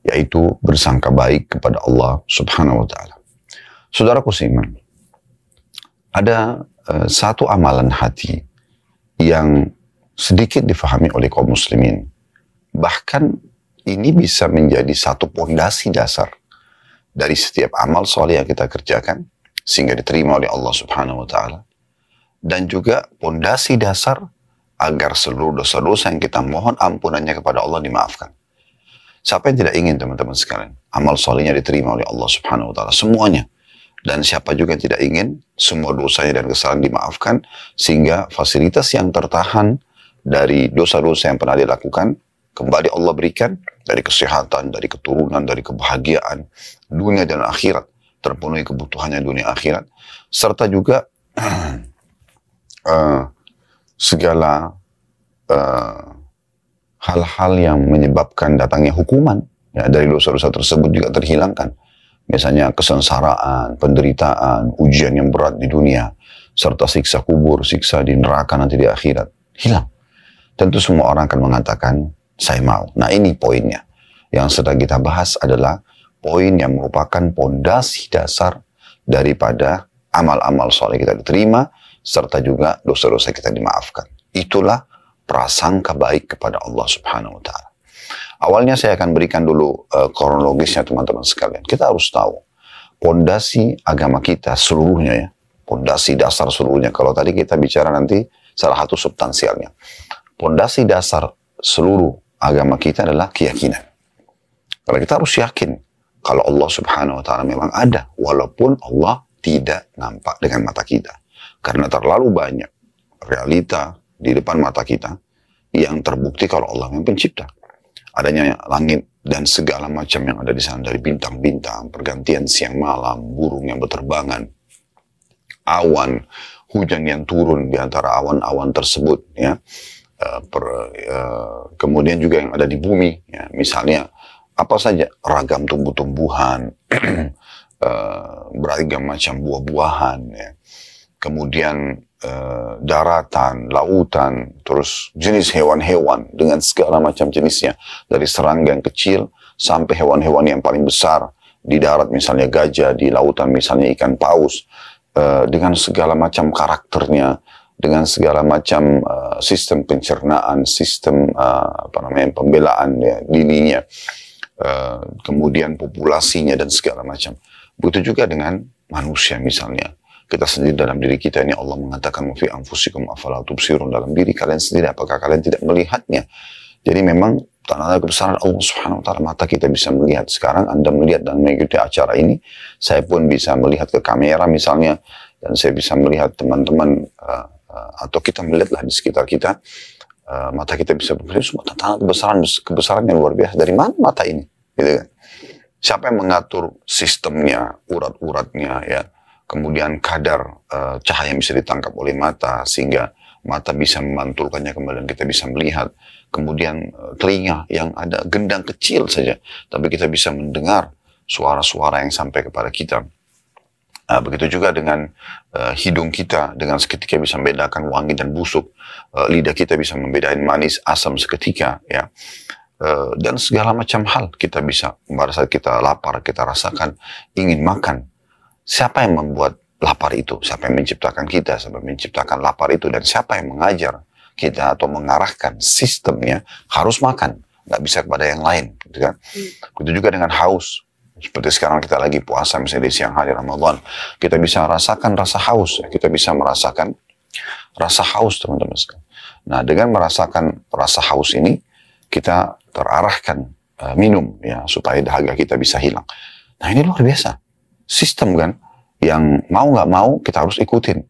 yaitu bersangka baik kepada Allah Subhanahu wa Ta'ala. Saudaraku seiman, ada satu amalan hati yang sedikit difahami oleh kaum muslimin. Bahkan ini bisa menjadi satu pondasi dasar dari setiap amal soleh yang kita kerjakan sehingga diterima oleh Allah Subhanahu wa Ta'ala, dan juga pondasi dasar agar seluruh dosa-dosa yang kita mohon ampunannya kepada Allah dimaafkan. Siapa yang tidak ingin, teman-teman sekalian, amal solehnya diterima oleh Allah Subhanahu wa Ta'ala semuanya? Dan siapa juga yang tidak ingin semua dosanya dan kesalahan dimaafkan, sehingga fasilitas yang tertahan dari dosa-dosa yang pernah dilakukan kembali Allah berikan, dari kesehatan, dari keturunan, dari kebahagiaan dunia dan akhirat, terpenuhi kebutuhannya dunia akhirat, serta juga segala hal-hal yang menyebabkan datangnya hukuman ya, dari dosa-dosa tersebut juga terhilangkan. Misalnya kesengsaraan, penderitaan, ujian yang berat di dunia, serta siksa kubur, siksa di neraka nanti di akhirat, hilang. Tentu semua orang akan mengatakan, saya mau. Nah ini poinnya. Yang sedang kita bahas adalah poin yang merupakan pondasi dasar daripada amal-amal soleh kita diterima, serta juga dosa-dosa kita dimaafkan. Itulah prasangka baik kepada Allah Subhanahu wa Ta'ala. Awalnya saya akan berikan dulu kronologisnya teman-teman sekalian. Kita harus tahu pondasi agama kita seluruhnya ya. Pondasi dasar seluruhnya. Kalau tadi kita bicara nanti salah satu substansialnya. Pondasi dasar seluruh agama kita adalah keyakinan. Kalau kita harus yakin kalau Allah Subhanahu wa Ta'ala memang ada, walaupun Allah tidak nampak dengan mata kita. Karena terlalu banyak realita di depan mata kita yang terbukti kalau Allah yang pencipta. Adanya langit dan segala macam yang ada di sana, dari bintang-bintang, pergantian siang malam, burung yang berterbangan, awan, hujan yang turun di antara awan-awan tersebut, ya. Kemudian juga yang ada di bumi, ya. Misalnya apa saja, ragam tumbuh-tumbuhan, beragam macam buah-buahan, ya. Kemudian daratan, lautan, terus jenis hewan-hewan dengan segala macam jenisnya, dari serangga yang kecil sampai hewan-hewan yang paling besar di darat, misalnya gajah, di lautan misalnya ikan paus, dengan segala macam karakternya, dengan segala macam sistem pencernaan, sistem pembelaan ya, dininya, kemudian populasinya dan segala macam. Begitu juga dengan manusia misalnya. Kita sendiri dalam diri kita ini Allah mengatakan fi anfusikum afala tubsirun, dalam diri kalian sendiri apakah kalian tidak melihatnya. Jadi memang tanda kebesaran Allah Subhanahu wa Ta'ala, mata kita bisa melihat. Sekarang Anda melihat dan mengikuti acara ini, saya pun bisa melihat ke kamera misalnya, dan saya bisa melihat teman-teman atau kita melihatlah di sekitar kita, mata kita bisa melihat semua tanda kebesaran yang luar biasa. Dari mana mata ini, gitu kan? Siapa yang mengatur sistemnya, urat-uratnya, ya, kemudian kadar cahaya yang bisa ditangkap oleh mata sehingga mata bisa memantulkannya kembali dan kita bisa melihat. Kemudian telinga yang ada gendang kecil saja, tapi kita bisa mendengar suara-suara yang sampai kepada kita. Begitu juga dengan hidung kita, dengan seketika bisa membedakan wangi dan busuk. Lidah kita bisa membedakan manis, asam seketika, ya. Dan segala macam hal kita bisa, pada saat kita lapar, kita rasakan ingin makan. Siapa yang membuat lapar itu? Siapa yang menciptakan kita? Siapa yang menciptakan lapar itu? Dan siapa yang mengajar kita atau mengarahkan sistemnya harus makan? Nggak bisa kepada yang lain, gitu kan? Begitu juga dengan haus. Seperti sekarang kita lagi puasa, misalnya di siang hari Ramadan, kita bisa rasakan rasa haus. Kita bisa merasakan rasa haus, teman-teman sekalian. Nah, dengan merasakan rasa haus ini, kita terarahkan minum, ya, supaya dahaga kita bisa hilang. Nah, ini luar biasa. Sistem kan, yang mau nggak mau kita harus ikutin.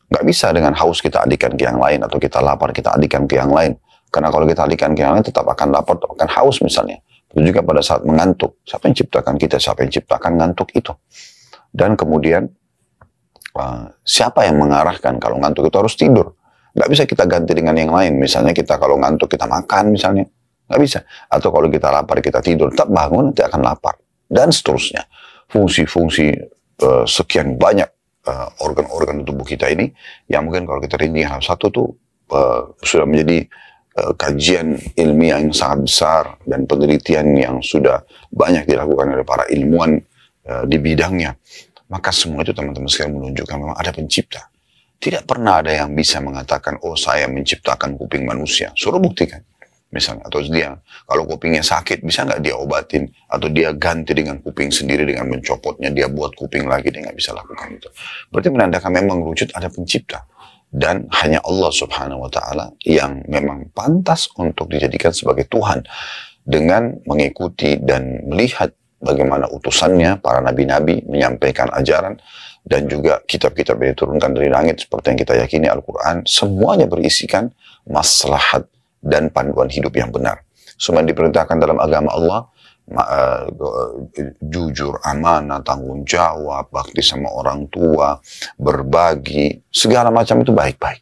Nggak bisa dengan haus kita alihkan ke yang lain, atau kita lapar kita alihkan ke yang lain. Karena kalau kita alihkan ke yang lain tetap akan lapar, tetap akan haus misalnya. Itu juga pada saat mengantuk. Siapa yang ciptakan kita? Siapa yang ciptakan ngantuk itu? Dan kemudian siapa yang mengarahkan kalau ngantuk itu harus tidur? Nggak bisa kita ganti dengan yang lain. Misalnya kita kalau ngantuk kita makan misalnya. Nggak bisa. Atau kalau kita lapar kita tidur. Tetap bangun nanti akan lapar. Dan seterusnya. Fungsi-fungsi sekian banyak organ-organ tubuh kita ini yang mungkin kalau kita rinci satu tuh sudah menjadi kajian ilmiah yang sangat besar dan penelitian yang sudah banyak dilakukan oleh para ilmuwan di bidangnya. Maka semua itu teman-teman sekalian menunjukkan memang ada pencipta. Tidak pernah ada yang bisa mengatakan, oh saya menciptakan kuping manusia. Suruh buktikan. Misalnya, atau dia, kalau kupingnya sakit, bisa nggak dia obatin? Atau dia ganti dengan kuping sendiri dengan mencopotnya, dia buat kuping lagi, dia nggak bisa lakukan itu. Berarti menandakan memang wujud ada pencipta. Dan hanya Allah subhanahu wa ta'ala yang memang pantas untuk dijadikan sebagai Tuhan. Dengan mengikuti dan melihat bagaimana utusannya, para nabi-nabi menyampaikan ajaran, dan juga kitab-kitab yang diturunkan dari langit, seperti yang kita yakini Al-Quran, semuanya berisikan maslahat dan panduan hidup yang benar. Semua yang diperintahkan dalam agama Allah, jujur, amanah, tanggung jawab, bakti sama orang tua, berbagi, segala macam itu baik-baik.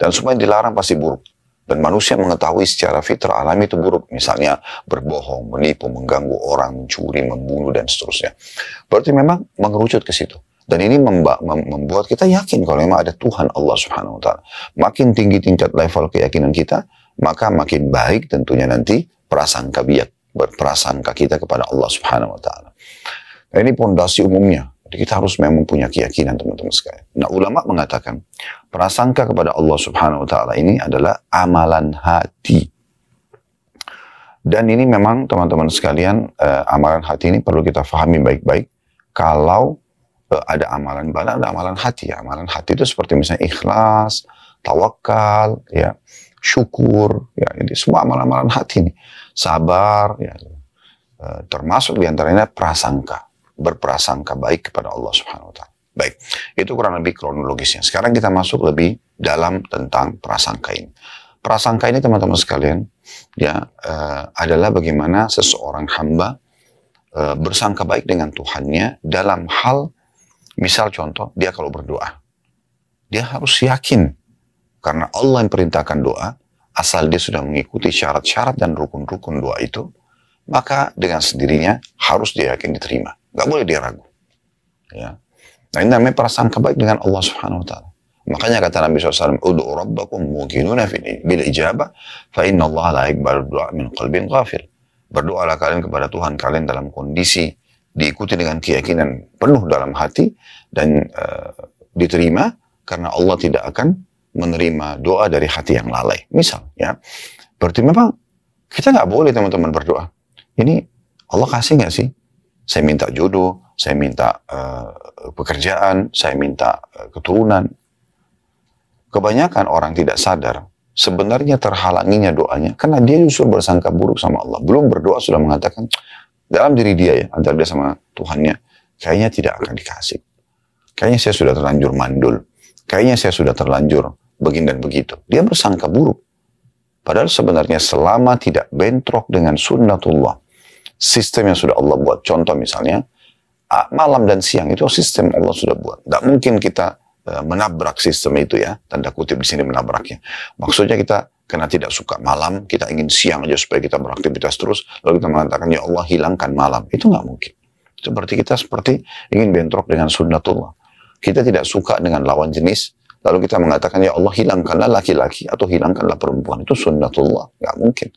Dan semua yang dilarang pasti buruk. Dan manusia mengetahui secara fitrah alami itu buruk. Misalnya berbohong, menipu, mengganggu orang, mencuri, membunuh, dan seterusnya. Berarti memang mengerucut ke situ. Dan ini membuat kita yakin kalau memang ada Tuhan Allah subhanahu wa ta'ala. Makin tinggi tingkat level keyakinan kita, maka makin baik tentunya nanti prasangka berprasangka kita kepada Allah subhanahu wa ta'ala. Nah, ini pondasi umumnya. Jadi kita harus memang punya keyakinan teman-teman sekalian. Nah, ulama mengatakan prasangka kepada Allah subhanahu wa ta'ala ini adalah amalan hati. Dan ini memang teman-teman sekalian, amalan hati ini perlu kita fahami baik-baik. Kalau ada amalan badan, ada amalan hati. Ya. Amalan hati itu seperti misalnya ikhlas, tawakal, ya, syukur, ya, ini semua amalan-amalan hati ini. Sabar, ya, termasuk diantaranya prasangka, berprasangka baik kepada Allah Subhanahu Wa Taala. Baik, itu kurang lebih kronologisnya. Sekarang kita masuk lebih dalam tentang prasangka ini. Prasangka ini teman-teman sekalian, ya, adalah bagaimana seseorang hamba bersangka baik dengan Tuhannya dalam hal, misal contoh, dia kalau berdoa, dia harus yakin karena Allah yang perintahkan doa, asal dia sudah mengikuti syarat-syarat dan rukun-rukun doa itu, maka dengan sendirinya harus dia yakin diterima. Gak boleh dia ragu. Ya. Nah, ini namanya prasangka baik dengan Allah Subhanahu Wa Taala. Makanya kata Nabi SAW, "Ud'u rabbakum muqinuna bil ijabah, fa inna Allah la yaqbalu du'a min qalbin ghafil." Berdoalah kalian kepada Tuhan kalian dalam kondisi diikuti dengan keyakinan penuh dalam hati dan diterima, karena Allah tidak akan menerima doa dari hati yang lalai. Misal, ya, berarti memang kita nggak boleh teman-teman berdoa. Ini Allah kasih nggak sih? Saya minta jodoh, saya minta pekerjaan, saya minta keturunan. Kebanyakan orang tidak sadar sebenarnya terhalanginya doanya karena dia justru bersangka buruk sama Allah. Belum berdoa sudah mengatakan dalam diri dia, ya, antara dia sama Tuhannya, kayaknya tidak akan dikasih. Kayaknya saya sudah terlanjur mandul. Kayaknya saya sudah terlanjur begini dan begitu. Dia bersangka buruk. Padahal sebenarnya selama tidak bentrok dengan sunnatullah, sistem yang sudah Allah buat. Contoh misalnya, malam dan siang itu sistem Allah sudah buat. Tidak mungkin kita menabrak sistem itu, ya. Tanda kutip di sini menabraknya. Maksudnya kita karena tidak suka malam, kita ingin siang aja supaya kita beraktivitas terus, lalu kita mengatakan, ya Allah hilangkan malam. Itu nggak mungkin. Itu berarti kita seperti ingin bentrok dengan sunnatullah. Kita tidak suka dengan lawan jenis, lalu kita mengatakan, ya Allah hilangkanlah laki-laki atau hilangkanlah perempuan. Itu sunnatullah, nggak mungkin.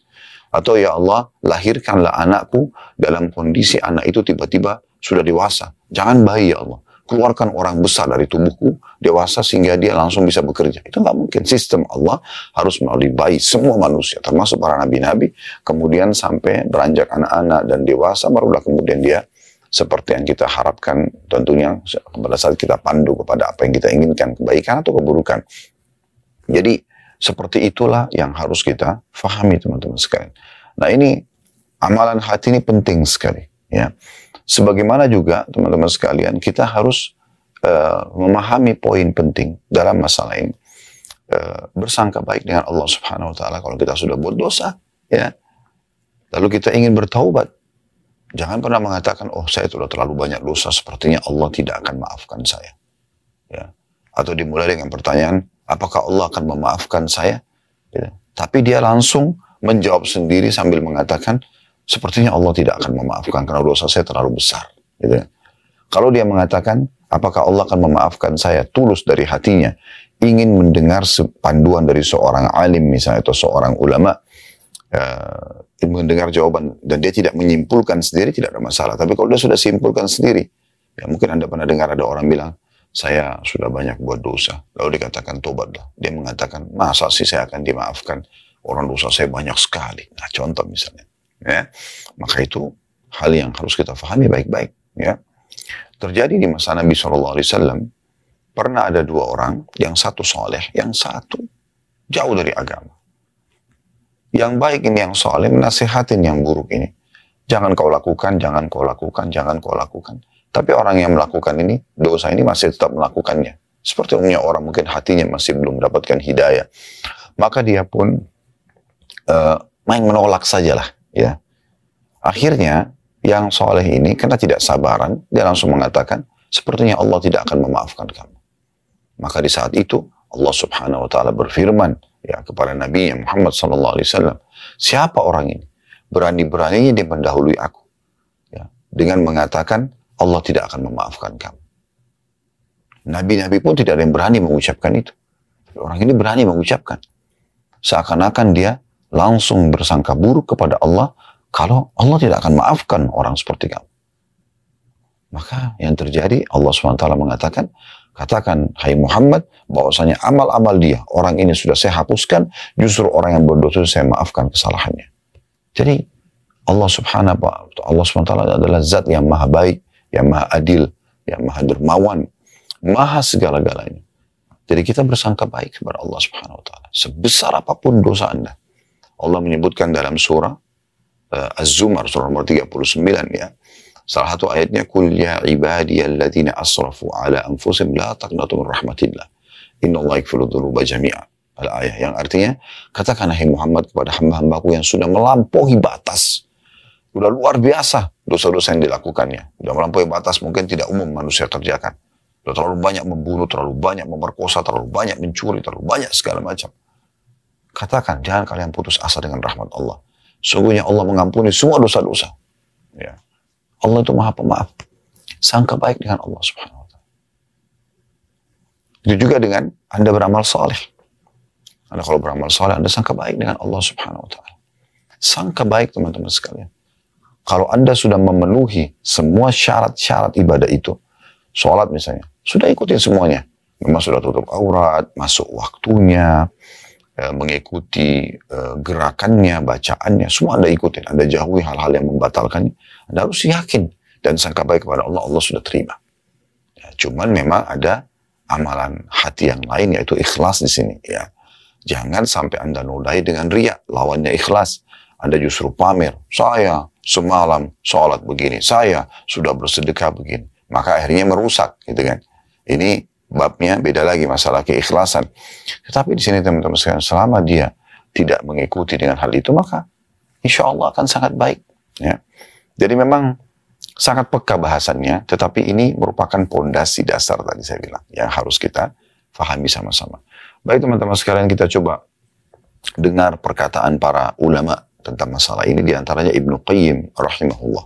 Atau ya Allah lahirkanlah anakku dalam kondisi anak itu tiba-tiba sudah dewasa. Jangan bayi ya Allah. Keluarkan orang besar dari tubuhku, dewasa sehingga dia langsung bisa bekerja. Itu nggak mungkin. Sistem Allah harus melalui bayi semua manusia, termasuk para nabi-nabi, kemudian sampai beranjak anak-anak dan dewasa, barulah kemudian dia seperti yang kita harapkan tentunya pada saat kita pandu kepada apa yang kita inginkan, kebaikan atau keburukan. Jadi seperti itulah yang harus kita fahami teman-teman sekalian. Nah, ini amalan hati ini penting sekali, ya. Sebagaimana juga teman-teman sekalian, kita harus memahami poin penting dalam masalah ini. Bersangka baik dengan Allah Subhanahu Wa Taala kalau kita sudah buat dosa, ya. Lalu kita ingin bertaubat. Jangan pernah mengatakan, oh saya sudah terlalu banyak dosa, sepertinya Allah tidak akan maafkan saya. Ya. Atau dimulai dengan pertanyaan, apakah Allah akan memaafkan saya? Ya. Tapi dia langsung menjawab sendiri sambil mengatakan, sepertinya Allah tidak akan memaafkan karena dosa saya terlalu besar. Gitu. Kalau dia mengatakan, apakah Allah akan memaafkan saya tulus dari hatinya, ingin mendengar panduan dari seorang alim misalnya atau seorang ulama, mendengar jawaban dan dia tidak menyimpulkan sendiri, tidak ada masalah. Tapi kalau dia sudah simpulkan sendiri, ya mungkin Anda pernah dengar ada orang bilang, saya sudah banyak buat dosa. Lalu dikatakan tobatlah. Dia mengatakan, masa sih saya akan dimaafkan? Orang dosa saya banyak sekali. Nah, contoh misalnya. Ya, maka itu hal yang harus kita pahami baik-baik. Ya, terjadi di masa Nabi SAW, pernah ada dua orang, yang satu soleh, yang satu jauh dari agama. Yang baik ini yang soleh, menasihatin yang buruk ini. Jangan kau lakukan, jangan kau lakukan, jangan kau lakukan. Tapi orang yang melakukan ini, dosa ini masih tetap melakukannya. Seperti umumnya orang mungkin hatinya masih belum mendapatkan hidayah. Maka dia pun main menolak sajalah. Ya. Akhirnya, yang soleh ini karena tidak sabaran, dia langsung mengatakan, sepertinya Allah tidak akan memaafkan kamu. Maka di saat itu, Allah subhanahu wa ta'ala berfirman ya, kepada Nabi Muhammad SAW, siapa orang ini? Berani-beraninya dia mendahului aku. Ya, dengan mengatakan, Allah tidak akan memaafkan kamu. Nabi-nabi pun tidak ada yang berani mengucapkan itu. Orang ini berani mengucapkan. Seakan-akan dia langsung bersangka buruk kepada Allah, kalau Allah tidak akan maafkan orang seperti kamu. Maka yang terjadi, Allah SWT mengatakan, katakan, hai Muhammad, bahwasanya amal-amal dia, orang ini sudah saya hapuskan, justru orang yang berdosa saya maafkan kesalahannya. Jadi, Allah SWT adalah zat yang maha baik, yang maha adil, yang maha dermawan, maha segala-galanya. Jadi kita bersangka baik kepada Allah Subhanahu wa taala. Sebesar apapun dosa Anda. Allah menyebutkan dalam surah Az-Zumar, surah nomor 39 ya. Salah satu ayatnya, Qul ya ibadiyalladzina asrafu ala anfusihim la taqnatu min rahmatillah. Innallaha yaghfiru dzunuba jami'a. Al-ayah yang artinya, katakan hai Muhammad kepada hamba-hambaku yang sudah melampaui batas. Sudah luar biasa dosa-dosa yang dilakukannya. Sudah melampaui batas mungkin tidak umum manusia kerjakan. Sudah terlalu banyak membunuh, terlalu banyak memerkosa, terlalu banyak mencuri, terlalu banyak segala macam. Katakan, jangan kalian putus asa dengan rahmat Allah. Sungguhnya Allah mengampuni semua dosa-dosa. Ya. Allah itu maha pemaaf. Sangka baik dengan Allah subhanahu wa ta'ala. Itu juga dengan Anda beramal saleh. Anda kalau beramal saleh, Anda sangka baik dengan Allah subhanahu wa ta'ala. Sangka baik teman-teman sekalian. Kalau Anda sudah memenuhi semua syarat-syarat ibadah itu, sholat misalnya, sudah ikutin semuanya. Memang sudah tutup aurat, masuk waktunya, mengikuti gerakannya, bacaannya, semua Anda ikutin. Anda jauhi hal-hal yang membatalkannya. Anda harus yakin dan sangka baik kepada Allah, Allah sudah terima. Ya, cuman memang ada amalan hati yang lain, yaitu ikhlas di sini. Ya. Jangan sampai Anda nodai dengan riya, lawannya ikhlas. Anda justru pamer, saya semalam sholat begini, saya sudah bersedekah begini. Maka akhirnya merusak, gitu kan. Ini babnya beda lagi, masalah keikhlasan. Tetapi di sini teman-teman sekalian, selama dia tidak mengikuti dengan hal itu, maka insya Allah akan sangat baik. Ya. Jadi memang sangat peka bahasannya, tetapi ini merupakan pondasi dasar tadi saya bilang, yang harus kita fahami sama-sama. Baik teman-teman sekalian, kita coba dengar perkataan para ulama tentang masalah ini, diantaranya Ibnu Qayyim rahimahullah.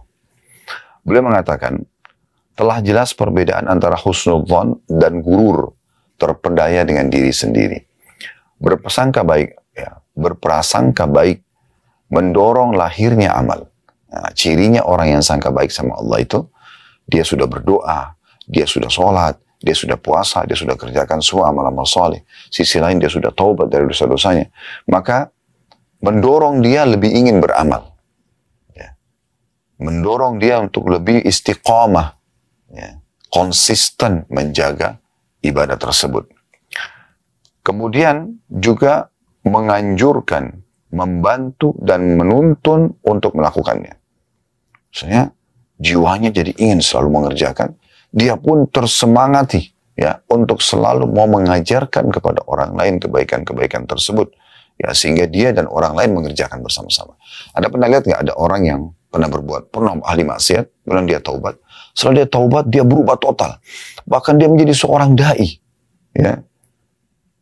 Beliau mengatakan, telah jelas perbedaan antara husnudzon dan gurur, terpedaya dengan diri sendiri. Berprasangka baik, ya, berprasangka baik, mendorong lahirnya amal. Nah, cirinya orang yang sangka baik sama Allah itu, dia sudah berdoa, dia sudah sholat, dia sudah puasa, dia sudah kerjakan semua amal-amal soleh. Sisi lain dia sudah taubat dari dosa-dosanya. Maka mendorong dia lebih ingin beramal. Ya. Mendorong dia untuk lebih istiqamah. Ya. Konsisten menjaga ibadah tersebut. Kemudian juga menganjurkan, membantu dan menuntun untuk melakukannya. Maksudnya jiwanya jadi ingin selalu mengerjakan. Dia pun tersemangati ya untuk selalu mau mengajarkan kepada orang lain kebaikan-kebaikan tersebut. Ya, sehingga dia dan orang lain mengerjakan bersama-sama. Ada pernah lihat nggak ada orang yang pernah ahli maksiat, kemudian dia taubat. Setelah dia taubat, dia berubah total. Bahkan dia menjadi seorang dai. Ya.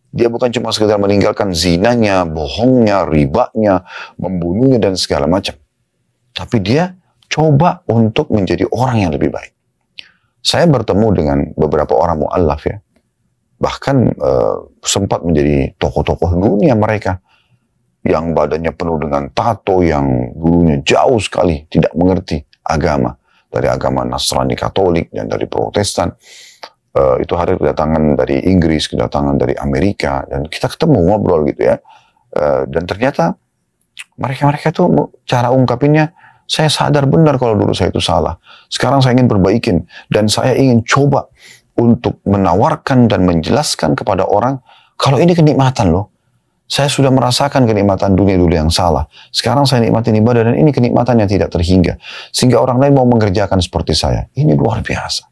Dia bukan cuma sekedar meninggalkan zinanya, bohongnya, ribanya, membunuhnya dan segala macam. Tapi dia coba untuk menjadi orang yang lebih baik. Saya bertemu dengan beberapa orang mu'allaf ya. Bahkan sempat menjadi tokoh-tokoh dunia mereka. Yang badannya penuh dengan tato, yang dulunya jauh sekali tidak mengerti agama. Dari agama Nasrani Katolik dan dari Protestan. Itu hari kedatangan dari Inggris, kedatangan dari Amerika. Dan kita ketemu ngobrol gitu ya. Dan ternyata mereka-mereka tuh cara ungkapinnya, saya sadar benar kalau dulu saya itu salah. Sekarang saya ingin perbaikin. Dan saya ingin coba untuk menawarkan dan menjelaskan kepada orang, kalau ini kenikmatan loh. Saya sudah merasakan kenikmatan dunia dulu yang salah. Sekarang saya nikmatin ibadah dan ini kenikmatan yang tidak terhingga. Sehingga orang lain mau mengerjakan seperti saya. Ini luar biasa.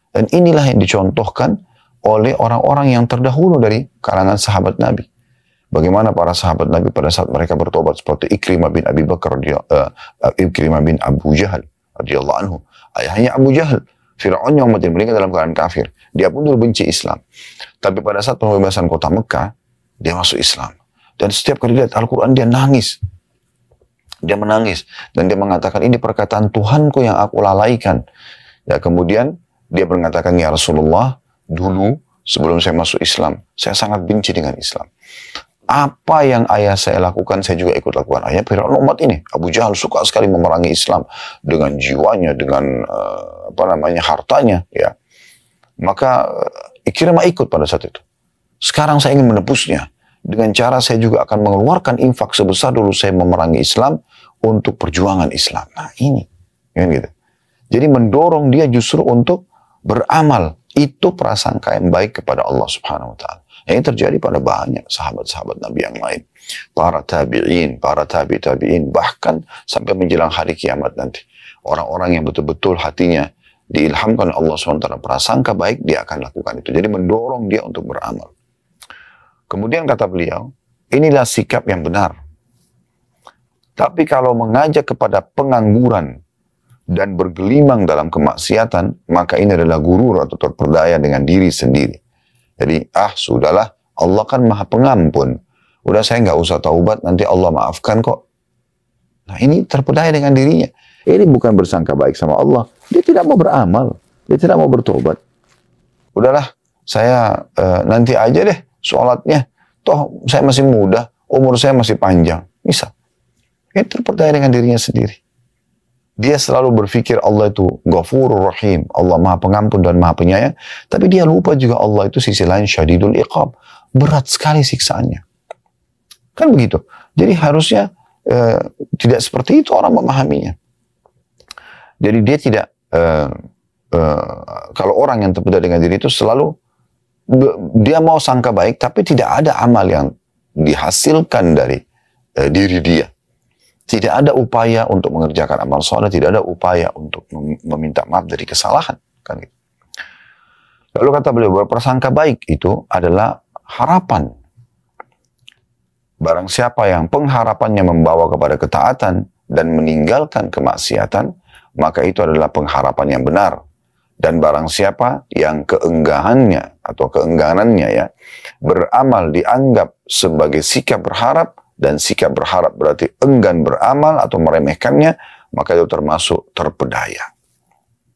Dan inilah yang dicontohkan oleh orang-orang yang terdahulu dari kalangan sahabat Nabi. Bagaimana para sahabat Nabi pada saat mereka bertobat seperti Ikrimah bin Abi Bakar, Ikrimah bin Abu Jahal radhiyallahu anhu. Ayahnya Abu Jahal, Fir'aun yang mati meninggal dalam keadaan kafir. Dia pun dulu benci Islam. Tapi pada saat pembebasan kota Mekah, dia masuk Islam. Dan setiap kali lihat Al-Quran dia nangis. Dia menangis. Dan dia mengatakan ini perkataan Tuhanku yang aku lalaikan. Ya, kemudian dia mengatakan, ya Rasulullah, dulu sebelum saya masuk Islam, saya sangat benci dengan Islam. Apa yang ayah saya lakukan, saya juga ikut lakukan. Ayah Fir'aun umat ini, Abu Jahal suka sekali memerangi Islam dengan jiwanya, dengan hartanya. Ya. Maka Ikrimah ikut pada saat itu. Sekarang saya ingin menebusnya. Dengan cara saya juga akan mengeluarkan infak sebesar dulu saya memerangi Islam untuk perjuangan Islam. Nah ini. Kan gitu. Jadi mendorong dia justru untuk beramal. Itu prasangka yang baik kepada Allah Subhanahu wa Ta'ala. Yang terjadi pada banyak sahabat-sahabat Nabi yang lain. Para tabi'in, para tabi'in, bahkan sampai menjelang hari kiamat nanti. Orang-orang yang betul-betul hatinya diilhamkan Allah SWT prasangka baik, dia akan lakukan itu. Jadi mendorong dia untuk beramal. Kemudian kata beliau, inilah sikap yang benar. Tapi kalau mengajak kepada pengangguran dan bergelimang dalam kemaksiatan, maka ini adalah gurur atau terperdaya dengan diri sendiri. Jadi, sudahlah, Allah kan maha pengampun. Udah saya nggak usah taubat, nanti Allah maafkan kok. Nah ini terpedaya dengan dirinya. Ini bukan bersangka baik sama Allah. Dia tidak mau beramal. Dia tidak mau bertobat. Udahlah, saya nanti aja deh sholatnya. Toh saya masih muda, umur saya masih panjang. Bisa. Ini terpedaya dengan dirinya sendiri. Dia selalu berpikir Allah itu Ghafurur Rahim. Allah maha pengampun dan maha penyayang. Tapi dia lupa juga Allah itu sisi lain syadidul iqab. Berat sekali siksaannya. Kan begitu. Jadi harusnya tidak seperti itu orang memahaminya. Jadi dia tidak, kalau orang yang terpedaya dengan diri itu selalu, dia mau sangka baik, tapi tidak ada amal yang dihasilkan dari diri dia. Tidak ada upaya untuk mengerjakan amal soleh, tidak ada upaya untuk meminta maaf dari kesalahan. Kan gitu. Lalu kata beliau, berprasangka baik itu adalah harapan. Barang siapa yang pengharapannya membawa kepada ketaatan dan meninggalkan kemaksiatan, maka itu adalah pengharapan yang benar. Dan barang siapa yang keengganannya atau keengganannya ya beramal dianggap sebagai sikap berharap, dan sikap berharap berarti enggan beramal atau meremehkannya, maka itu termasuk terpedaya.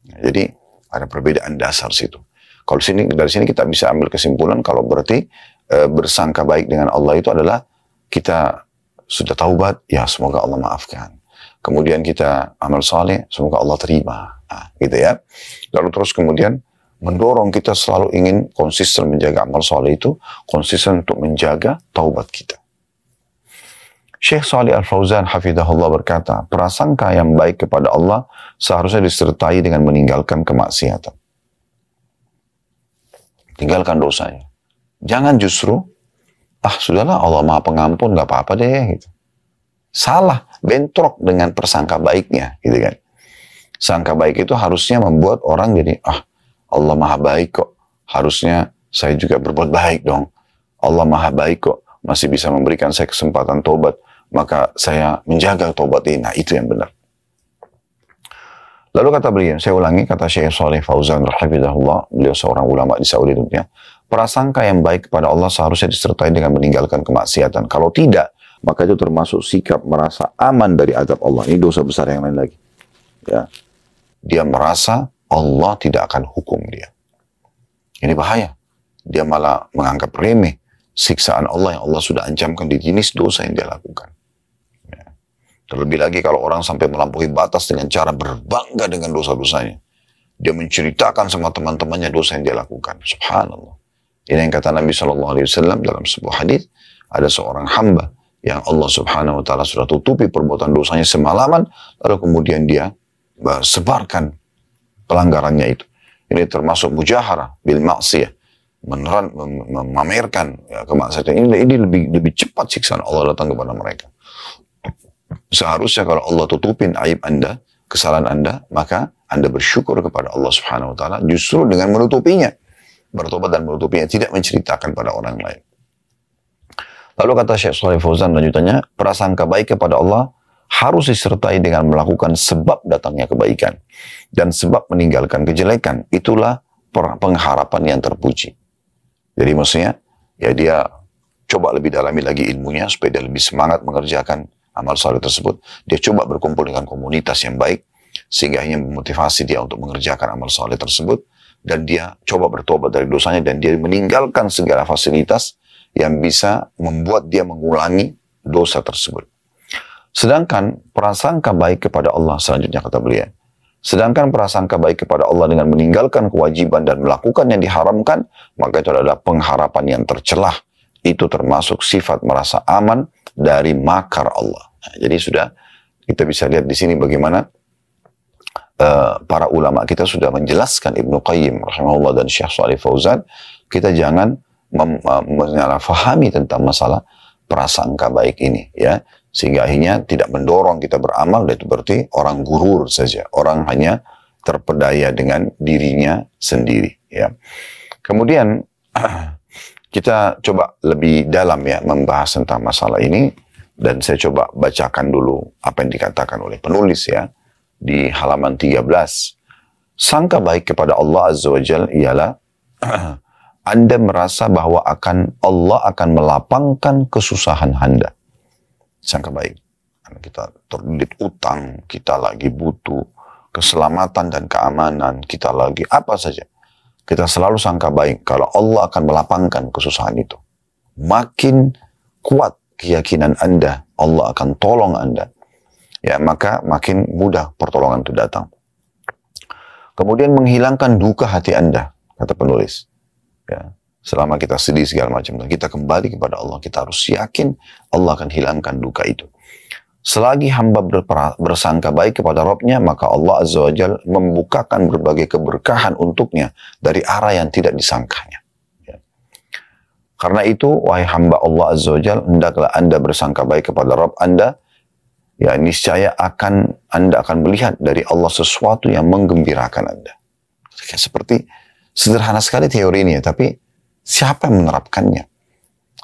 Jadi ada perbedaan dasar situ. Kalau dari sini kita bisa ambil kesimpulan kalau berarti bersangka baik dengan Allah itu adalah kita sudah taubat, ya semoga Allah maafkan. Kemudian kita amal saleh, semoga Allah terima. Nah, gitu ya. Lalu terus kemudian mendorong kita selalu ingin konsisten menjaga amal saleh itu, konsisten untuk menjaga taubat kita. Syekh Shalih Al-Fauzan hafizahullah berkata, prasangka yang baik kepada Allah seharusnya disertai dengan meninggalkan kemaksiatan. Tinggalkan dosanya. Jangan justru, sudahlah Allah maha pengampun, gak apa-apa deh. Gitu. Salah, bentrok dengan persangka baiknya. Gitu kan. Sangka baik itu harusnya membuat orang jadi, Allah maha baik kok. Harusnya saya juga berbuat baik dong. Allah maha baik kok. Masih bisa memberikan saya kesempatan tobat. Maka saya menjaga tobat ini. Nah, itu yang benar. Lalu kata beliau, saya ulangi, kata Syekh Shalih Fauzan rahimahullah, beliau seorang ulama di Saudi tentunya, prasangka yang baik kepada Allah seharusnya disertai dengan meninggalkan kemaksiatan. Kalau tidak, maka itu termasuk sikap merasa aman dari azab Allah. Ini dosa besar yang lain lagi. Ya. Dia merasa Allah tidak akan hukum dia. Ini bahaya. dia malah menganggap remeh siksaan Allah yang Allah sudah ancamkan di jenis dosa yang dia lakukan. Ya. Terlebih lagi kalau orang sampai melampaui batas dengan cara berbangga dengan dosa-dosanya. Dia menceritakan sama teman-temannya dosa yang dia lakukan. Subhanallah. Ini yang kata Nabi SAW dalam sebuah hadis, ada seorang hamba yang Allah Subhanahu Wa Taala sudah tutupi perbuatan dosanya semalaman, lalu kemudian dia sebarkan pelanggarannya itu. Ini termasuk mujaharah bil maksiyah, memamerkan ya, kemaksiatan. Ini lebih cepat siksaan Allah datang kepada mereka. Seharusnya kalau Allah tutupin aib Anda, kesalahan Anda, maka Anda bersyukur kepada Allah Subhanahu Wa Taala justru dengan menutupinya, bertobat dan menutupinya, tidak menceritakan pada orang lain. Lalu kata Syekh Shalih Fauzan lanjutannya, prasangka baik kepada Allah harus disertai dengan melakukan sebab datangnya kebaikan dan sebab meninggalkan kejelekan. Itulah pengharapan yang terpuji. Jadi maksudnya, ya dia coba lebih dalami lagi ilmunya supaya dia lebih semangat mengerjakan amal saleh tersebut. Dia coba berkumpul dengan komunitas yang baik, sehingga hanya memotivasi dia untuk mengerjakan amal saleh tersebut, dan dia coba bertobat dari dosanya, dan dia meninggalkan segala fasilitas yang bisa membuat dia mengulangi dosa tersebut. Sedangkan prasangka baik kepada Allah, selanjutnya kata beliau, sedangkan prasangka baik kepada Allah dengan meninggalkan kewajiban dan melakukan yang diharamkan, maka itu adalah pengharapan yang tercelah. Itu termasuk sifat merasa aman dari makar Allah. Nah, jadi sudah kita bisa lihat di sini bagaimana para ulama kita sudah menjelaskan, Ibnu Qayyim rahimahullah dan Syekh Shalih Fauzan, kita jangan menyalahfahami tentang masalah prasangka baik ini, ya, sehingga akhirnya tidak mendorong kita beramal. Dan itu berarti orang gurur saja, orang hanya terpedaya dengan dirinya sendiri, ya. Kemudian kita coba lebih dalam ya membahas tentang masalah ini, dan saya coba bacakan dulu apa yang dikatakan oleh penulis ya di halaman 13. Sangka baik kepada Allah Azza wa Jalla ialah Anda merasa bahwa Allah akan melapangkan kesusahan Anda. Sangka baik. Kita terlilit utang, kita lagi butuh keselamatan dan keamanan, kita lagi apa saja. Kita selalu sangka baik kalau Allah akan melapangkan kesusahan itu. Makin kuat keyakinan Anda, Allah akan tolong Anda. Ya, maka makin mudah pertolongan itu datang. Kemudian menghilangkan duka hati Anda, kata penulis. Ya, selama kita sedih segala macam, dan kita kembali kepada Allah, kita harus yakin Allah akan hilangkan duka itu. Selagi hamba bersangka baik kepada Rabb-Nya, maka Allah Azza wa Jalla membukakan berbagai keberkahan untuknya dari arah yang tidak disangkanya. Ya. Karena itu, wahai hamba Allah Azza wa Jalla, hendaklah Anda bersangka baik kepada Rabb Anda, ya niscaya Anda akan melihat dari Allah sesuatu yang menggembirakan Anda. Seperti sederhana sekali teori ini, tapi siapa yang menerapkannya?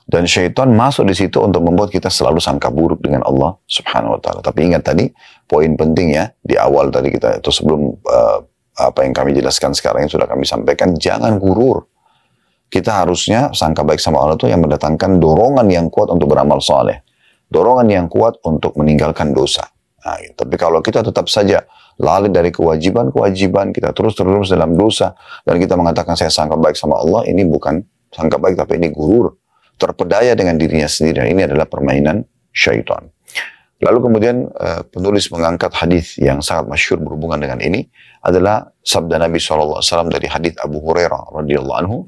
Dan syaitan masuk di situ untuk membuat kita selalu sangka buruk dengan Allah Subhanahu Wa Taala. Tapi ingat tadi poin penting ya di awal tadi kita itu sebelum apa yang kami jelaskan sekarang yang sudah kami sampaikan, jangan gurur. Kita harusnya sangka baik sama Allah itu yang mendatangkan dorongan yang kuat untuk beramal soleh, dorongan yang kuat untuk meninggalkan dosa. Nah, tapi kalau kita tetap saja lalai dari kewajiban-kewajiban, kita terus dalam dosa, dan kita mengatakan saya sangka baik sama Allah, ini bukan sangka baik, tapi ini gurur, terpedaya dengan dirinya sendiri. Ini adalah permainan syaitan. Lalu kemudian penulis mengangkat hadis yang sangat masyhur berhubungan dengan ini, adalah sabda Nabi SAW dari hadis Abu Hurairah radhiyallahu anhu.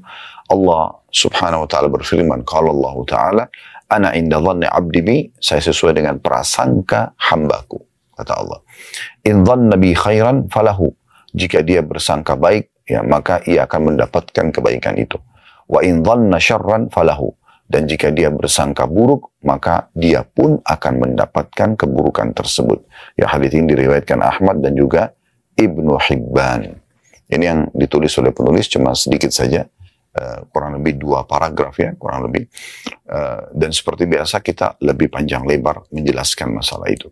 Allah Subhanahu Wa Taala berfirman, qala Allah Taala, ana inda dhanni abdi bi, saya sesuai dengan prasangka hambaku, kata Allah. In dhanna bi khairan falahu, jika dia bersangka baik, ya maka ia akan mendapatkan kebaikan itu. Wa in dhanna syarran falahu, dan jika dia bersangka buruk, maka dia pun akan mendapatkan keburukan tersebut. Ya, hadis ini diriwayatkan Ahmad dan juga Ibnu Hibban. Ini yang ditulis oleh penulis cuma sedikit saja, kurang lebih 2 paragraf ya, kurang lebih. Dan seperti biasa kita lebih panjang lebar menjelaskan masalah itu.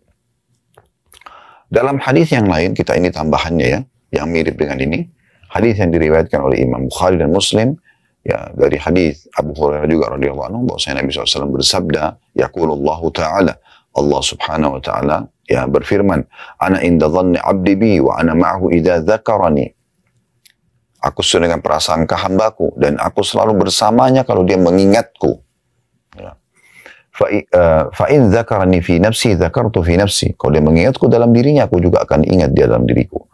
Dalam hadis yang lain, kita ini tambahannya ya, yang mirip dengan ini, hadis yang diriwayatkan oleh Imam Bukhari dan Muslim, ya, dari hadis Abu Hurairah juga radhiyallahu anhu, bahwasanya Nabi SAW bersabda, yaqulullahu ta'ala, Allah Subhanahu wa Ta'ala ya berfirman, ana inda dhanni 'abdi bi wa ana ma'ahu idza dzakarani. Aku sesuai dengan prasangka hambaku, dan aku selalu bersamanya kalau dia mengingatku. Ya. Fa'in zakarani fi nafsi, zakartu fi nafsi. Kalau dia mengingatku dalam dirinya, aku juga akan ingat dia dalam diriku.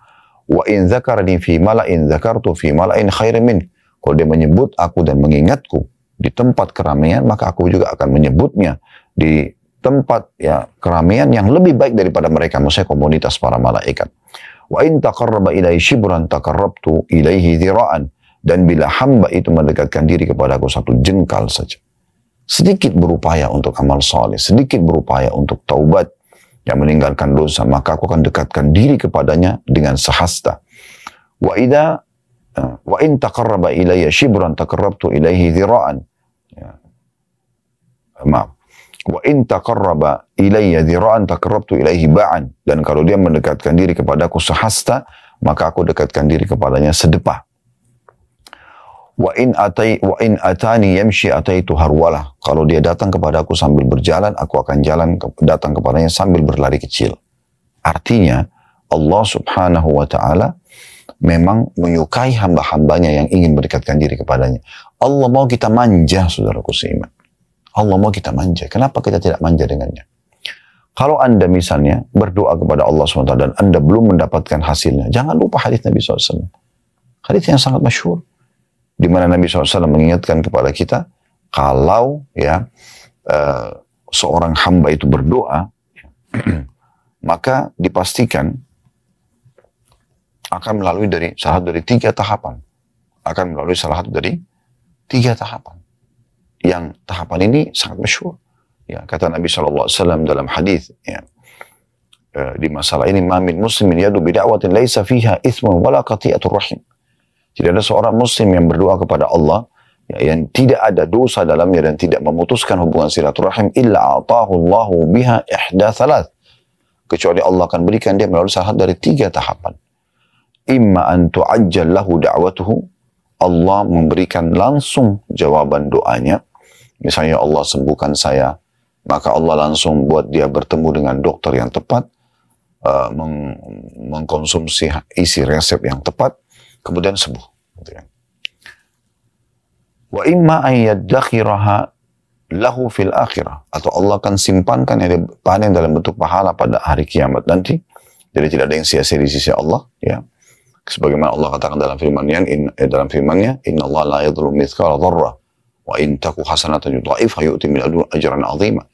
Wa in zakarani fi mala'in, zakartu fi mala'in khairin min. Kalau dia menyebut aku dan mengingatku di tempat keramaian, maka aku juga akan menyebutnya di tempat ya keramaian yang lebih baik daripada mereka, maksudnya komunitas para malaikat. Wa in taqarraba ilaihi shibran taqarrabtu ilaihi dhira'an. Dan bila hamba itu mendekatkan diri kepadaku satu jengkal saja, sedikit berupaya untuk amal saleh, sedikit berupaya untuk taubat, yang meninggalkan dosa, maka aku akan dekatkan diri kepadanya dengan sehasta. Wa in taqarraba ilayya shibran taqarrabtu ilaihi dhira'an. Ya. Maaf. Wa in taqarraba ilayya dhira'an taqarrabtu ilaihi ba'an. Dan kalau dia mendekatkan diri kepadaku sehasta, maka aku dekatkan diri kepadanya sedepah. Wa in atani yamshi ataitu harwalah. Kalau dia datang kepadaku sambil berjalan, aku akan datang kepadanya sambil berlari kecil. Artinya, Allah subhanahu wa ta'ala memang menyukai hamba-hambanya yang ingin mendekatkan diri kepadanya. Allah mau kita manja, saudaraku seiman. Allah mau kita manja. Kenapa kita tidak manja dengannya? Kalau Anda misalnya berdoa kepada Allah SWT dan Anda belum mendapatkan hasilnya, jangan lupa hadis Nabi SAW. Hadis yang sangat masyhur, di mana Nabi SAW mengingatkan kepada kita, kalau ya seorang hamba itu berdoa, maka dipastikan akan melalui salah satu dari 3 tahapan. Akan melalui salah satu dari 3 tahapan. Yang tahapan ini sangat masyhur. Ya, kata Nabi SAW dalam hadis, ya, di masalah ini, ma min muslimin yadu bida'watin laisa fiha ithmun wala qati'atur rahim. Tidak ada seorang muslim yang berdoa kepada Allah ya, yang tidak ada dosa dalamnya dan tidak memutuskan hubungan silaturahim, illa a'tahu Allahu biha ihda thalath. Kecuali Allah akan berikan dia melalui salah satu dari 3 tahapan. Imma an tu'ajjal lahu da'watuhu, Allah memberikan langsung jawaban doanya. Misalnya, Allah sembuhkan saya, maka Allah langsung buat dia bertemu dengan dokter yang tepat, mengkonsumsi isi resep yang tepat, kemudian sembuh. Wa imma an yaddakhiraha lahu fil akhirah, atau Allah akan simpankan yang dipanen dalam bentuk pahala pada hari kiamat nanti. Jadi tidak ada yang sia-sia di sisi Allah, ya. Sebagaimana Allah katakan dalam firman-Nya, Inna Allah la yadhlimu mithqala dzarrah wa in taku hasanatan yudha'ifha yu'ti min ladunhu ajran 'azima.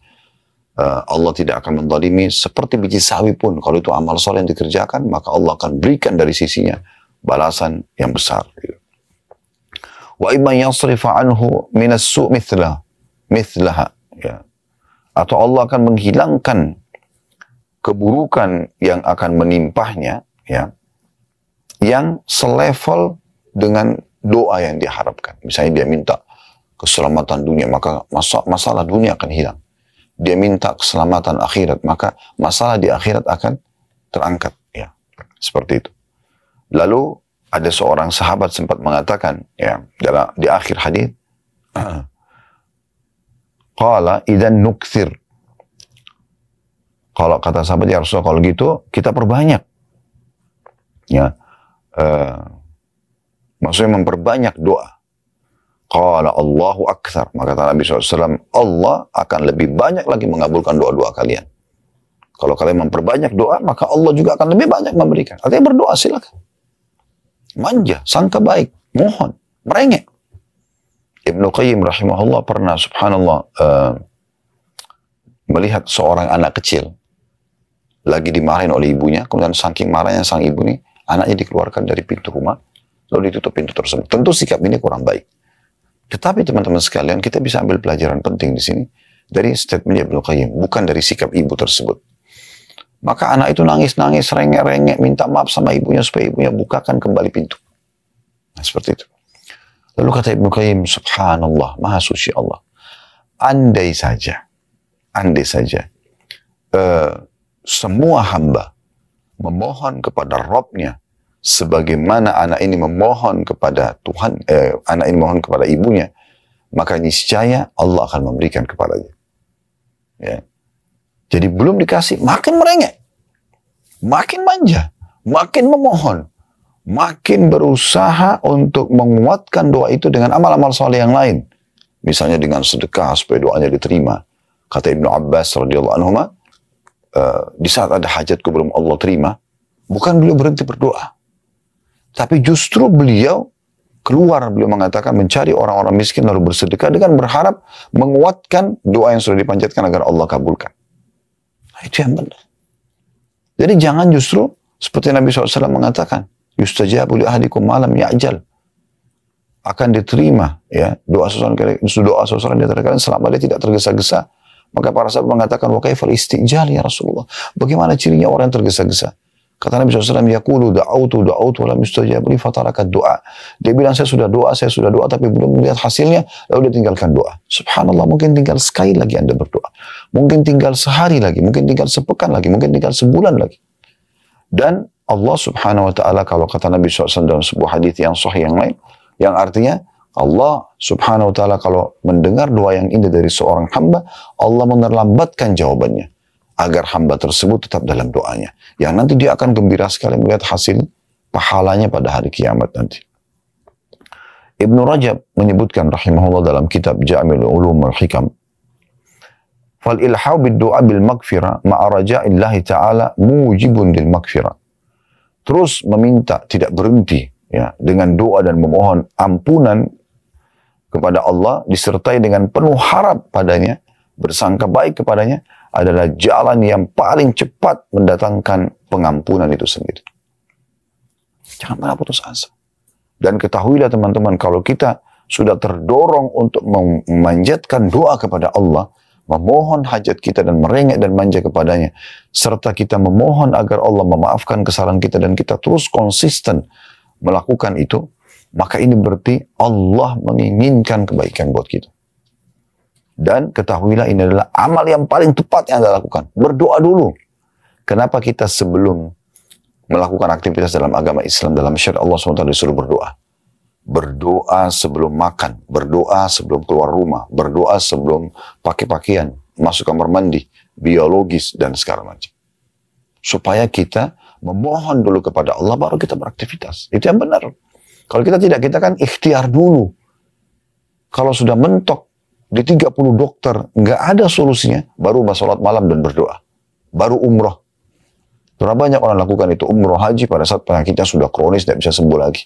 Allah tidak akan menzalimi seperti biji sawi pun. Kalau itu amal saleh yang dikerjakan, maka Allah akan berikan dari sisinya balasan yang besar. Wa imma yasrifa anhu min as-su' mithlaha, ya. Atau Allah akan menghilangkan keburukan yang akan menimpahnya, ya, yang selevel dengan doa yang diharapkan. Misalnya dia minta keselamatan dunia, maka masalah dunia akan hilang. Dia minta keselamatan akhirat, maka masalah di akhirat akan terangkat. Ya, seperti itu. Lalu ada seorang sahabat sempat mengatakan, ya, di akhir hadis, qala idzan nukthir. Kalau kata sahabat, ya Rasulullah, kalau gitu kita perbanyak. Ya, maksudnya memperbanyak doa. Qala Allahu akthar. Maka kata Nabi SAW, Allah akan lebih banyak lagi mengabulkan doa-doa kalian. Kalau kalian memperbanyak doa, maka Allah juga akan lebih banyak memberikan. Artinya berdoa silakan. Manja, sangka baik, mohon, merengek. Ibnu Qayyim rahimahullah pernah, subhanallah, melihat seorang anak kecil lagi dimarahin oleh ibunya, kemudian saking marahnya sang ibu ini, anaknya dikeluarkan dari pintu rumah, lalu ditutup pintu tersebut. Tentu sikap ini kurang baik. Tetapi teman-teman sekalian, kita bisa ambil pelajaran penting di sini dari statement Ibnu Qayyim, bukan dari sikap ibu tersebut. Maka anak itu nangis-nangis, rengek-rengek, minta maaf sama ibunya supaya ibunya bukakan kembali pintu. Nah, seperti itu. Lalu kata Ibnu Qayyim, subhanallah, maha suci Allah. Andai saja, semua hamba memohon kepada Rabbnya sebagaimana anak ini memohon kepada Tuhan, anak ini memohon kepada ibunya, maka niscaya Allah akan memberikan kepadanya. Ya. Jadi belum dikasih, makin merengek, makin manja, makin memohon. makin berusaha untuk menguatkan doa itu dengan amal-amal soleh yang lain. Misalnya dengan sedekah supaya doanya diterima. Kata Ibnu Abbas radhiyallahu anhu, di saat ada hajatku belum Allah terima, bukan beliau berhenti berdoa, tapi justru beliau mengatakan mencari orang-orang miskin lalu bersedekah dengan berharap menguatkan doa yang sudah dipanjatkan agar Allah kabulkan. Nah, itu yang benar. Jadi jangan justru seperti Nabi SAW mengatakan, yustajabu li ahadikum malam ya'jal. Akan diterima ya doa seseorang di antara kalian selama dia tidak tergesa-gesa. Maka para sahabat mengatakan, wa kaifal istijal ya Rasulullah. Bagaimana cirinya orang yang tergesa-gesa? Kata Nabi SAW, yaqulu da'autu wa lam yustajab li fatarakat doa. Dia bilang, saya sudah doa, tapi belum melihat hasilnya, lalu dia tinggalkan doa. Subhanallah, mungkin tinggal sekali lagi Anda berdoa. Mungkin tinggal sehari lagi, mungkin tinggal sepekan lagi, mungkin tinggal sebulan lagi. Dan Allah Subhanahu wa ta'ala, kalau kata Nabi SAW dalam sebuah hadis yang sahih yang lain, yang artinya Allah Subhanahu wa ta'ala kalau mendengar doa yang indah dari seorang hamba, Allah menerlambatkan jawabannya agar hamba tersebut tetap dalam doanya, yang nanti dia akan gembira sekali melihat hasil pahalanya pada hari kiamat nanti. Ibnu Rajab menyebutkan rahimahullah dalam kitab Jami'ul Ulum wal Hikam, fal ilhau bid du'a bil maghfirah ma'a raja'illahi ta'ala mujibun lil maghfirah. Terus meminta, tidak berhenti ya dengan doa dan memohon ampunan kepada Allah disertai dengan penuh harap padanya, bersangka baik kepadanya, adalah jalan yang paling cepat mendatangkan pengampunan itu sendiri. Jangan pernah putus asa. Dan ketahuilah teman-teman, kalau kita sudah terdorong untuk memanjatkan doa kepada Allah, memohon hajat kita dan merengek dan manja kepadanya, serta kita memohon agar Allah memaafkan kesalahan kita dan kita terus konsisten melakukan itu, maka ini berarti Allah menginginkan kebaikan buat kita. Dan ketahuilah ini adalah amal yang paling tepat yang Anda lakukan. Berdoa dulu. Kenapa kita sebelum melakukan aktivitas dalam agama Islam, dalam syariat Allah SWT disuruh berdoa? Berdoa sebelum makan, berdoa sebelum keluar rumah, berdoa sebelum pakai pakaian, masuk kamar mandi, biologis, dan segala macam. Supaya kita memohon dulu kepada Allah, baru kita beraktivitas. Itu yang benar. Kalau kita tidak, kita kan ikhtiar dulu. Kalau sudah mentok di 30 dokter, nggak ada solusinya, baru sholat malam dan berdoa. Baru umroh. Terlalu banyak orang lakukan itu, umroh haji pada saat penyakitnya sudah kronis, tidak bisa sembuh lagi.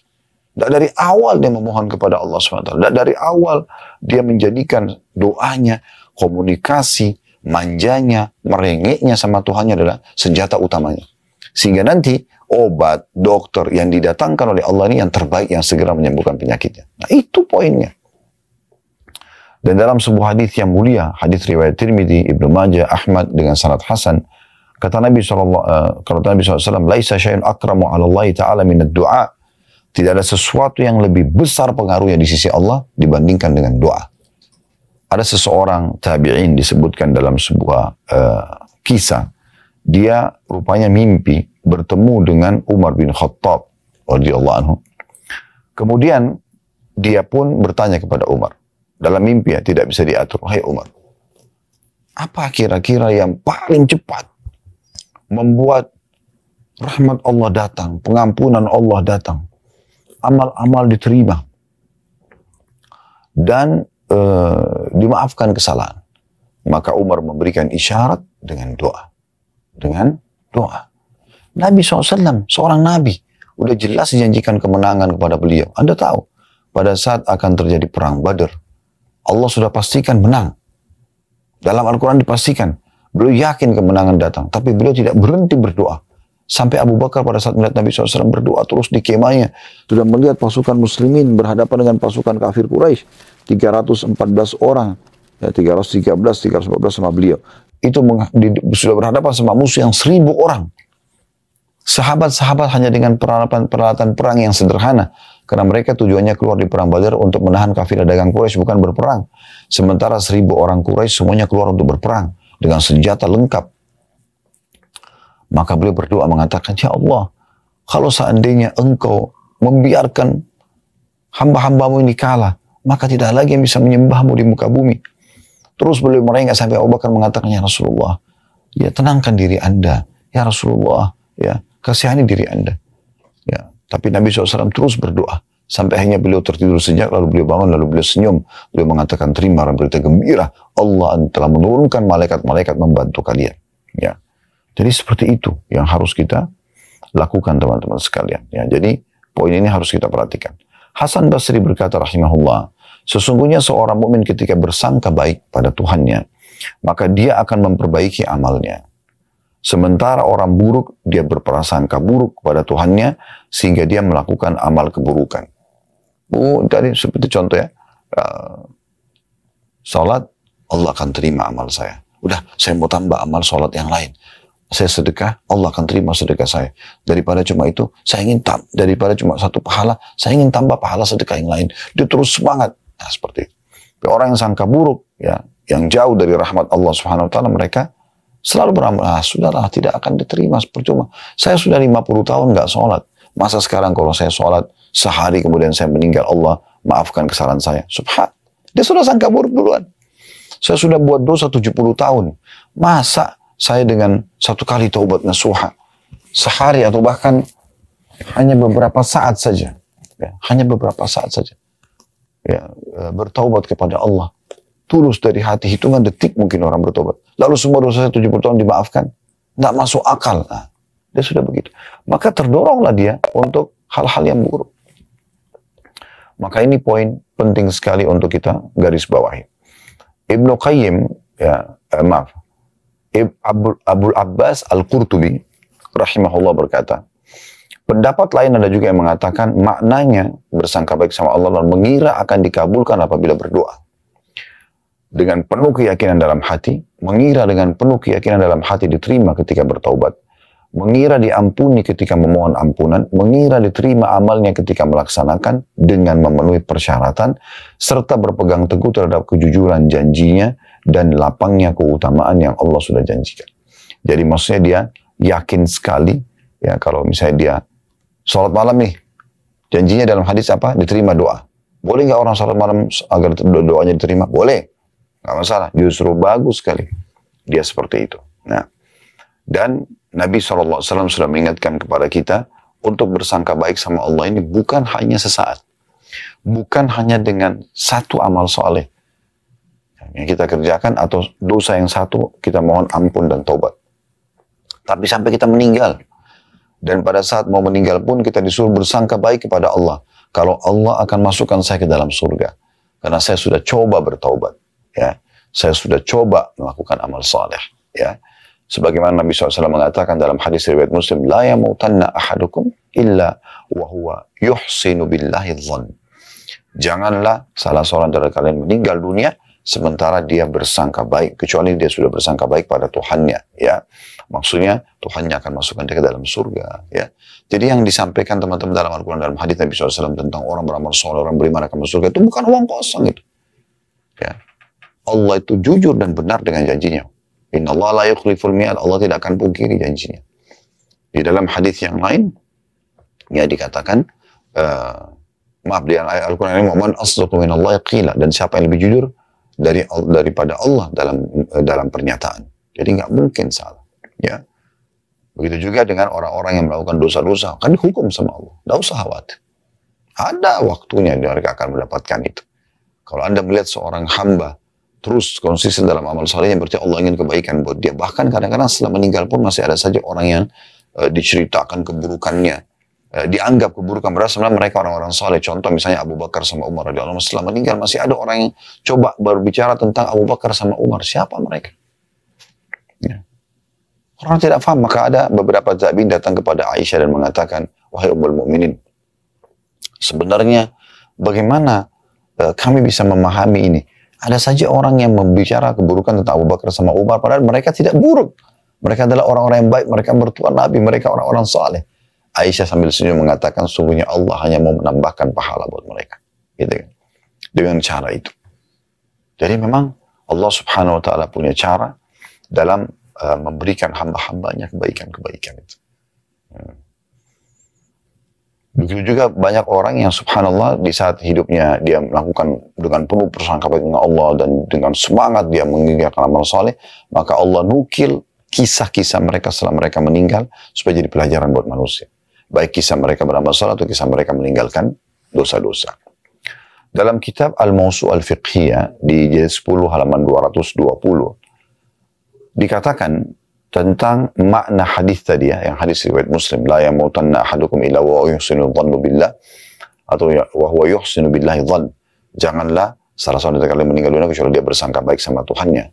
Dan dari awal dia memohon kepada Allah SWT. Dan dari awal dia menjadikan doanya, komunikasi, manjanya, merengeknya sama Tuhannya adalah senjata utamanya. Sehingga nanti obat, dokter yang didatangkan oleh Allah ini yang terbaik, yang segera menyembuhkan penyakitnya. Nah itu poinnya. Dan dalam sebuah hadis yang mulia, hadis riwayat Tirmidzi, Ibnu Majah, Ahmad dengan sanad hasan, kata Nabi SAW, "Laisa syai'un akramu 'ala Allah Ta'ala min ad-du'a." Tidak ada sesuatu yang lebih besar pengaruhnya di sisi Allah dibandingkan dengan doa. Ada seseorang tabi'in disebutkan dalam sebuah kisah, dia rupanya mimpi bertemu dengan Umar bin Khattab radhiyallahu anhu. Kemudian dia pun bertanya kepada Umar. Dalam mimpi ya, tidak bisa diatur. Hai Umar, apa kira-kira yang paling cepat membuat rahmat Allah datang, pengampunan Allah datang, amal-amal diterima, dan dimaafkan kesalahan? Maka Umar memberikan isyarat dengan doa. Dengan doa. Nabi SAW, seorang Nabi, udah jelas dijanjikan kemenangan kepada beliau. Anda tahu, pada saat akan terjadi perang Badar, Allah sudah pastikan menang. Dalam Al-Quran dipastikan. Beliau yakin kemenangan datang. Tapi beliau tidak berhenti berdoa. Sampai Abu Bakar pada saat melihat Nabi SAW berdoa terus di kemahnya. Sudah melihat pasukan muslimin berhadapan dengan pasukan kafir Quraisy. 314 orang. Ya, 313, 314 sama beliau. Itu sudah berhadapan sama musuh yang 1000 orang. Sahabat-sahabat hanya dengan peralatan perang yang sederhana. Karena mereka tujuannya keluar di perang Badar untuk menahan kafilah dagang Quraisy, bukan berperang. Sementara 1000 orang Quraisy semuanya keluar untuk berperang dengan senjata lengkap. Maka beliau berdoa mengatakan, ya Allah, kalau seandainya engkau membiarkan hamba-hambamu ini kalah, maka tidak lagi yang bisa menyembahmu di muka bumi. Terus beliau merengek sampai Abu Bakar mengatakan, ya Rasulullah, ya tenangkan diri Anda. Ya Rasulullah, ya kasihani diri Anda. Ya, Tapi Nabi SAW terus berdoa. Sampai akhirnya beliau tertidur senyap, lalu beliau bangun, lalu beliau senyum. Beliau mengatakan, terima berita gembira. Allah telah menurunkan malaikat-malaikat membantu kalian. Ya. Jadi seperti itu yang harus kita lakukan teman-teman sekalian. Ya. Jadi poin ini harus kita perhatikan. Hasan Basri berkata rahimahullah, sesungguhnya seorang mukmin ketika bersangka baik pada Tuhannya, maka dia akan memperbaiki amalnya. Sementara orang buruk, dia berprasangka buruk kepada Tuhannya, sehingga dia melakukan amal keburukan. Tadi seperti contoh ya, salat, Allah akan terima amal saya. Udah, saya mau tambah amal salat yang lain. Saya sedekah, Allah akan terima sedekah saya. Daripada cuma itu, saya ingin daripada cuma satu pahala, saya ingin tambah pahala sedekah yang lain. Dia terus semangat. Nah, seperti itu. Orang yang sangka buruk, ya, yang jauh dari rahmat Allah Subhanahu Wa Taala, mereka selalu beramal, sudahlah, tidak akan diterima, percuma. Saya sudah 50 tahun nggak sholat. Masa sekarang kalau saya sholat, sehari kemudian saya meninggal, Allah maafkan kesalahan saya. Subhan. Dia sudah sangka buruk duluan. Saya sudah buat dosa 70 tahun. Masa saya dengan satu kali taubat nasuha, sehari atau bahkan hanya beberapa saat saja. Ya, hanya beberapa saat saja. Ya, bertaubat kepada Allah. Tulus dari hati, hitungan detik mungkin orang bertobat. Lalu semua dosa 70 tahun dimaafkan. Nggak masuk akal. Nah, dia sudah begitu. Maka terdoronglah dia untuk hal-hal yang buruk. Maka ini poin penting sekali untuk kita garis bawahi. Ibnu Qayyim, Abul Abbas Al-Qurtubi, rahimahullah berkata, pendapat lain ada juga yang mengatakan maknanya bersangka baik sama Allah dan mengira akan dikabulkan apabila berdoa. Dengan penuh keyakinan dalam hati, mengira dengan penuh keyakinan dalam hati diterima ketika bertaubat, mengira diampuni ketika memohon ampunan, mengira diterima amalnya ketika melaksanakan dengan memenuhi persyaratan, serta berpegang teguh terhadap kejujuran janjinya dan lapangnya keutamaan yang Allah sudah janjikan. Jadi maksudnya dia yakin sekali, ya, kalau misalnya dia sholat malam nih, janjinya dalam hadis apa? Diterima doa. Boleh nggak orang sholat malam agar doanya diterima? Boleh. Nggak masalah, justru bagus sekali dia seperti itu. Nah, dan Nabi SAW sudah mengingatkan kepada kita untuk bersangka baik sama Allah ini bukan hanya sesaat, bukan hanya dengan satu amal soleh yang kita kerjakan atau dosa yang satu kita mohon ampun dan taubat, tapi sampai kita meninggal. Dan pada saat mau meninggal pun kita disuruh bersangka baik kepada Allah, kalau Allah akan masukkan saya ke dalam surga karena saya sudah coba bertaubat. Ya, saya sudah coba melakukan amal saleh. Ya, sebagaimana Nabi SAW mengatakan dalam hadis riwayat Muslim, la yamutanna ahadukum illa wa huwa yuhsinu billahi dhann. Janganlah salah seorang dari kalian meninggal dunia sementara dia bersangka baik, kecuali dia sudah bersangka baik pada Tuhannya. Ya, maksudnya Tuhannya akan masukkan dia ke dalam surga. Ya, jadi yang disampaikan teman-teman dalam Al-Quran, dalam hadis Nabi SAW tentang orang beramal soleh, orang beriman akan masuk surga, itu bukan uang kosong itu. Ya, Allah itu jujur dan benar dengan janjinya. Inna Allah la yukhliful mi'ad. Allah tidak akan pungkiri janjinya. Di dalam hadis yang lain, ya dikatakan, di Al-Quran ini, "Man asdaqu minallahi qila." Dan siapa yang lebih jujur daripada Allah dalam pernyataan. Jadi nggak mungkin salah. Ya. Begitu juga dengan orang-orang yang melakukan dosa-dosa, kan dihukum sama Allah. Nggak usah khawatir. Ada waktunya mereka akan mendapatkan itu. Kalau Anda melihat seorang hamba terus konsisten dalam amal saleh, berarti Allah ingin kebaikan buat dia. Bahkan kadang-kadang setelah meninggal pun masih ada saja orang yang diceritakan keburukannya, dianggap keburukan, padahal sebenarnya mereka orang-orang saleh. Contoh misalnya Abu Bakar sama Umar radhiyallahu anhu, setelah meninggal masih ada orang yang coba berbicara tentang Abu Bakar sama Umar. Siapa mereka? Ya. Orang tidak paham. Maka ada beberapa tabi'in datang kepada Aisyah dan mengatakan, wahai ummul mukminin, sebenarnya bagaimana kami bisa memahami ini? Ada saja orang yang membicara keburukan tentang Abu Bakar sama Umar, padahal mereka tidak buruk. Mereka adalah orang-orang yang baik, mereka mertua Nabi, mereka orang-orang saleh. Aisyah sambil senyum mengatakan, sungguhnya Allah hanya mau menambahkan pahala buat mereka. Gitu kan? Dengan cara itu. Jadi memang Allah Subhanahu Wa Taala punya cara dalam memberikan hamba-hambanya kebaikan-kebaikan itu. Begitu juga banyak orang yang subhanallah di saat hidupnya dia melakukan dengan penuh persangka baik dengan Allah dan dengan semangat dia mengerjakan amal soleh, maka Allah nukil kisah-kisah mereka setelah mereka meninggal supaya jadi pelajaran buat manusia. baik kisah mereka beramal saleh atau kisah mereka meninggalkan dosa-dosa. Dalam kitab Al-Mawsu' Al-Fiqhiyah di jilid 10 halaman 220 dikatakan tentang makna hadis tadi ya, yang hadis riwayat Muslim, la yamutanna ahadukum illa wa yuhsinu dhannu billah, atau wa huwa yuhsinu billahi dhann. Janganlah salah seorang dari kalian meninggal dunia kecuali dia bersangka baik sama Tuhannya.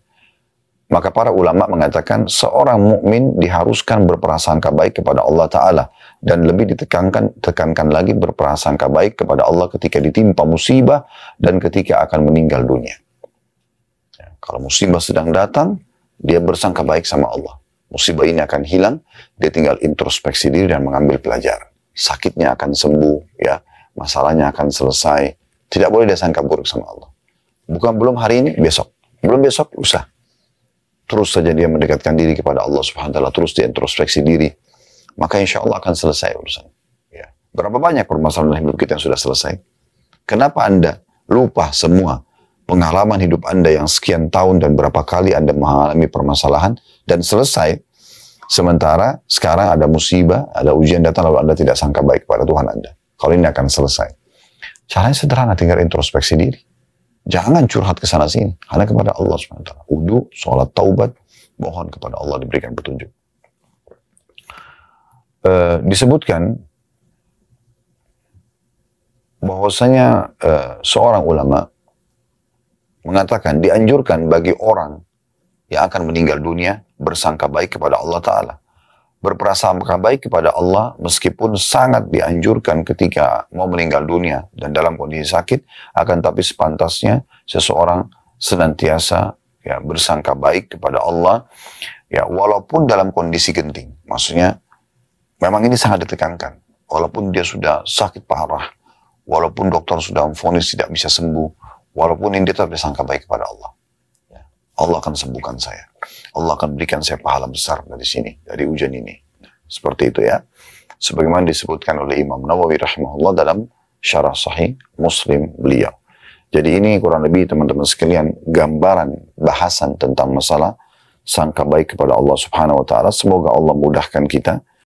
Maka para ulama mengatakan seorang mukmin diharuskan berprasangka baik kepada Allah Ta'ala, dan lebih tekankan lagi berprasangka baik kepada Allah ketika ditimpa musibah dan ketika akan meninggal dunia. Ya, kalau musibah sedang datang, dia bersangka baik sama Allah. Musibah ini akan hilang, dia tinggal introspeksi diri dan mengambil pelajaran. Sakitnya akan sembuh, ya, masalahnya akan selesai. Tidak boleh dia sangka buruk sama Allah. Bukan belum hari ini, besok. Belum besok, lusa. Terus saja dia mendekatkan diri kepada Allah Subhanahu wa Ta'ala, terus dia introspeksi diri, maka insya Allah akan selesai urusan. Ya. Berapa banyak permasalahan hidup kita yang sudah selesai? Kenapa Anda lupa semua pengalaman hidup Anda yang sekian tahun dan berapa kali Anda mengalami permasalahan dan selesai? Sementara sekarang ada musibah, ada ujian datang, lalu Anda tidak sangka baik kepada Tuhan Anda. Kalau ini akan selesai. Caranya sederhana, tinggal introspeksi diri. Jangan curhat ke sana sini, hanya kepada Allah SWT. Wudu, sholat, taubat, mohon kepada Allah diberikan petunjuk. Disebutkan bahwasanya seorang ulama mengatakan dianjurkan bagi orang yang akan meninggal dunia bersangka baik kepada Allah Ta'ala. Berprasangka baik kepada Allah meskipun sangat dianjurkan ketika mau meninggal dunia dan dalam kondisi sakit, akan tapi sepantasnya seseorang senantiasa ya bersangka baik kepada Allah ya walaupun dalam kondisi genting. Maksudnya memang ini sangat ditekankan, walaupun dia sudah sakit parah, walaupun dokter sudah memvonis tidak bisa sembuh, walaupun ini dia tetap bersangka baik kepada Allah. Ya, Allah akan sembuhkan saya. Allah akan berikan saya pahala besar dari sini, dari ujian ini. Seperti itu ya. Sebagaimana disebutkan oleh Imam Nawawi rahimahullah dalam syarah sahih Muslim beliau. Jadi ini kurang lebih teman-teman sekalian gambaran bahasan tentang masalah sangka baik kepada Allah Subhanahu wa Ta'ala. Semoga Allah mudahkan kita